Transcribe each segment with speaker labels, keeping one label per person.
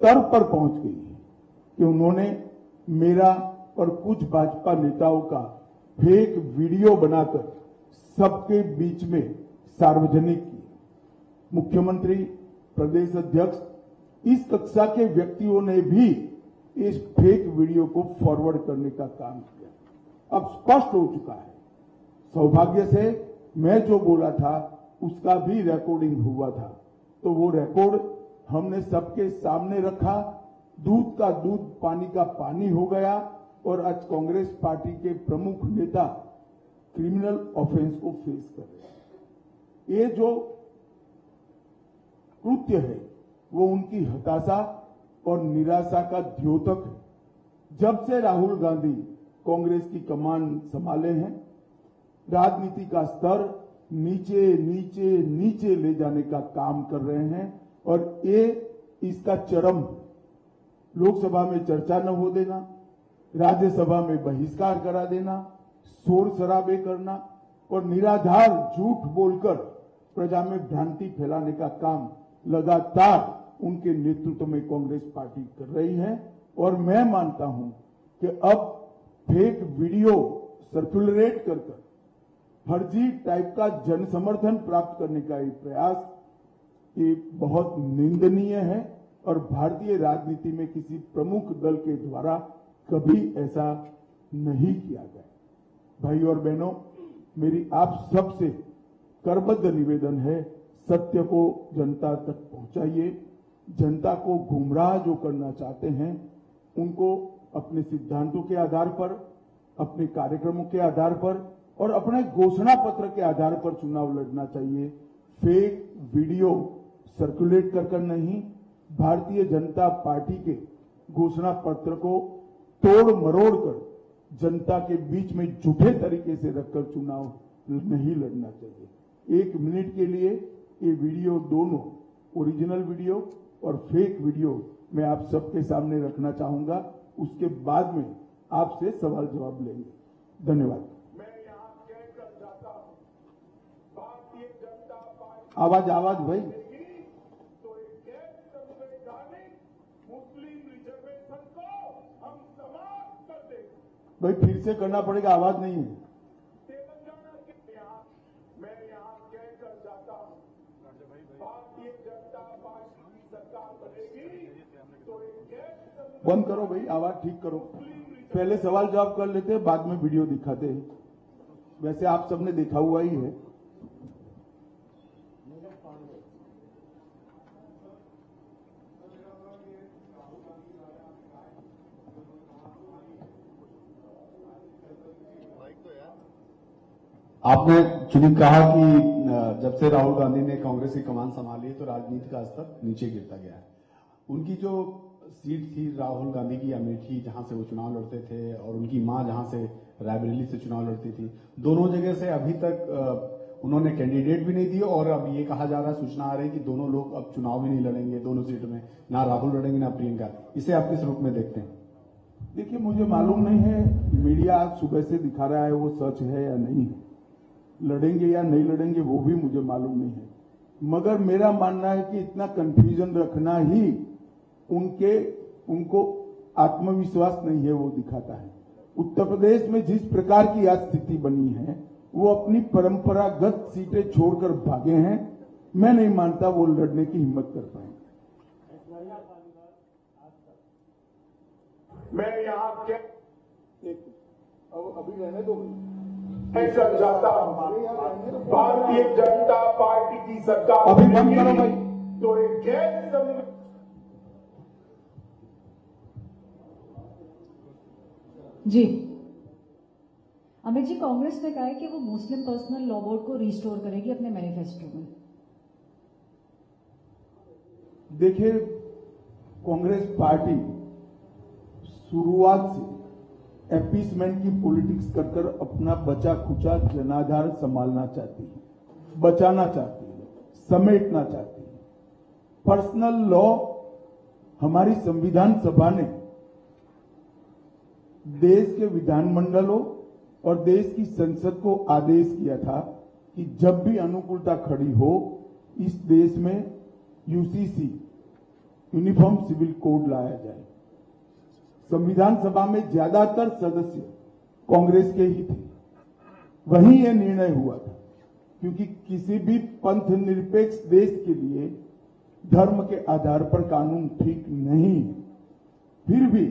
Speaker 1: स्तर पर पहुंच गई है कि उन्होंने मेरा और कुछ भाजपा नेताओं का फेक वीडियो बनाकर सबके बीच में सार्वजनिक किया। मुख्यमंत्री, प्रदेश अध्यक्ष, इस कक्षा के व्यक्तियों ने भी इस फेक वीडियो को फॉरवर्ड करने का काम किया। अब स्पष्ट हो चुका है। सौभाग्य से मैं जो बोला था उसका भी रिकॉर्डिंग हुआ था, तो वो रिकॉर्ड हमने सबके सामने रखा। दूध का दूध, पानी का पानी हो गया और आज कांग्रेस पार्टी के प्रमुख नेता क्रिमिनल ऑफेंस को फेस कर रहे हैं। ये जो कृत्य है वो उनकी हताशा और निराशा का द्योतक है। जब से राहुल गांधी कांग्रेस की कमान संभाले हैं, राजनीति का स्तर नीचे नीचे नीचे ले जाने का काम कर रहे हैं और ये इसका चरम, लोकसभा में चर्चा न हो देना, राज्यसभा में बहिष्कार करा देना, शोर शराबे करना और निराधार झूठ बोलकर प्रजा में भ्रांति फैलाने का काम लगातार उनके नेतृत्व में कांग्रेस पार्टी कर रही है। और मैं मानता हूं कि अब फेक वीडियो सर्कुलेट कर फर्जी टाइप का जन समर्थन प्राप्त करने का ये प्रयास ये बहुत निंदनीय है और भारतीय राजनीति में किसी प्रमुख दल के द्वारा कभी ऐसा नहीं किया गया। भाई और बहनों, मेरी आप सबसे करबद्ध निवेदन है, सत्य को जनता तक पहुंचाइए। जनता को गुमराह जो करना चाहते हैं उनको अपने सिद्धांतों के आधार पर, अपने कार्यक्रमों के आधार पर और अपने घोषणा पत्र के आधार पर चुनाव लड़ना चाहिए। फेक वीडियो सर्कुलेट कर नहीं, भारतीय जनता पार्टी के घोषणा पत्र को तोड़ मरोड़ कर जनता के बीच में झूठे तरीके से रखकर चुनाव नहीं लड़ना चाहिए। 1 मिनट के लिए ये वीडियो, दोनों ओरिजिनल वीडियो और फेक वीडियो मैं आप सबके सामने रखना चाहूंगा। उसके बाद में आपसे सवाल जवाब लेंगे। धन्यवाद। आवाज आवाज भाई।
Speaker 2: तो एक संवैधानिक मुस्लिम रिजर्वेशन को हम समाप्त कर देंगे।
Speaker 1: भाई फिर से करना पड़ेगा, आवाज नहीं है।
Speaker 2: तेलंगाना के मैं यहाँ कहकर जाता हूँ, भारतीय जनता पार्टी की सरकार बनेगी तो एक
Speaker 1: बंद करो भाई, आवाज ठीक करो। पहले सवाल जवाब कर लेते हैं, बाद में वीडियो दिखाते हैं। वैसे आप सबने देखा हुआ ही है।
Speaker 3: आपने चुनी कहा कि जब से राहुल गांधी ने कांग्रेस की कमान संभाली है तो राजनीति का स्तर नीचे गिरता गया है। उनकी जो सीट थी राहुल गांधी की अमेठी, जहां से वो चुनाव लड़ते थे, और उनकी मां जहां से रायबरेली से चुनाव लड़ती थी, दोनों जगह से अभी तक उन्होंने कैंडिडेट भी नहीं दिए और अब ये कहा जा रहा है, सूचना आ रही है कि दोनों लोग अब चुनाव भी नहीं लड़ेंगे दोनों सीट में, ना राहुल लड़ेंगे ना प्रियंका। इसे आप किस रूप में देखते हैं?
Speaker 1: देखिए, मुझे मालूम नहीं है मीडिया आज सुबह से दिखा रहा है वो सच है या नहीं है, लड़ेंगे या नहीं लड़ेंगे वो भी मुझे मालूम नहीं है। मगर मेरा मानना है कि इतना कंफ्यूजन रखना ही उनको आत्मविश्वास नहीं है वो दिखाता है। उत्तर प्रदेश में जिस प्रकार की आज स्थिति बनी है, वो अपनी परंपरागत सीटें छोड़कर भागे हैं। मैं नहीं मानता वो लड़ने की हिम्मत कर पाएंगे।
Speaker 2: मैं यहाँ
Speaker 1: अभी रहने दो।
Speaker 2: समझाता हूँ, भारतीय जनता पार्टी की सरकार
Speaker 1: अभी बंद करो भाई।
Speaker 2: तो एक गैर
Speaker 4: जी अमित जी, कांग्रेस ने कहा है कि वो मुस्लिम पर्सनल लॉ बोर्ड को रिस्टोर करेगी अपने मैनिफेस्टो में।
Speaker 1: देखिए, कांग्रेस पार्टी शुरुआत से एपीसमेंट की पॉलिटिक्स कर अपना बचा खुचा जनाधार संभालना चाहती है, बचाना चाहती है, समेटना चाहती है। पर्सनल लॉ हमारी संविधान सभा ने देश के विधानमंडलों और देश की संसद को आदेश किया था कि जब भी अनुकूलता खड़ी हो, इस देश में यूसीसी यूनिफॉर्म सिविल कोड लाया जाए। संविधान सभा में ज्यादातर सदस्य कांग्रेस के ही थे, वहीं यह निर्णय हुआ था, क्योंकि किसी भी पंथ निरपेक्ष देश के लिए धर्म के आधार पर कानून ठीक नहीं है। फिर भी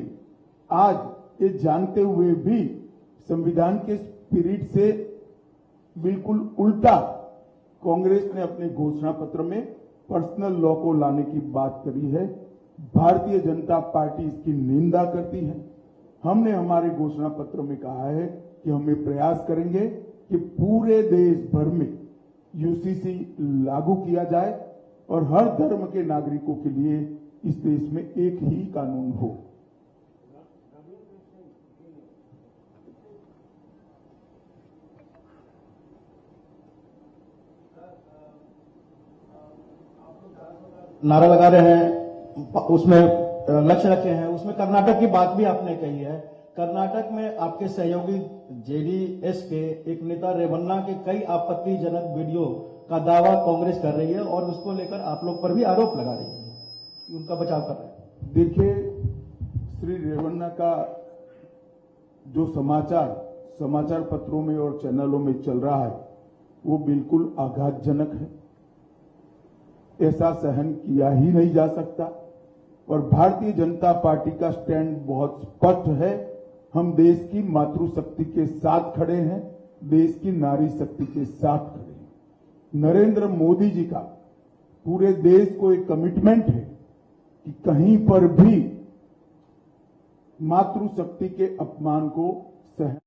Speaker 1: आज ये जानते हुए भी संविधान के स्पिरिट से बिल्कुल उल्टा कांग्रेस ने अपने घोषणा पत्र में पर्सनल लॉ को लाने की बात करी है। भारतीय जनता पार्टी इसकी निंदा करती है। हमने हमारे घोषणा पत्र में कहा है कि हम ये प्रयास करेंगे कि पूरे देश भर में यूसीसी लागू किया जाए और हर धर्म के नागरिकों के लिए इस देश में एक ही कानून हो।
Speaker 5: नारा लगा रहे हैं, उसमें लक्ष्य रखे हैं, उसमें कर्नाटक की बात भी आपने कही है। कर्नाटक में आपके सहयोगी जेडीएस के एक नेता रेवन्ना के कई आपत्तिजनक वीडियो का दावा कांग्रेस कर रही है और उसको लेकर आप लोग पर भी आरोप लगा रही है कि उनका बचाव कर रहे हैं।
Speaker 1: देखिए, श्री रेवन्ना का जो समाचार पत्रों में और चैनलों में चल रहा है वो बिल्कुल आघातजनक है। ऐसा सहन किया ही नहीं जा सकता और भारतीय जनता पार्टी का स्टैंड बहुत स्पष्ट है। हम देश की मातृशक्ति के साथ खड़े हैं, देश की नारी शक्ति के साथ खड़े हैं। नरेंद्र मोदी जी का पूरे देश को एक कमिटमेंट है कि कहीं पर भी मातृशक्ति के अपमान को सहन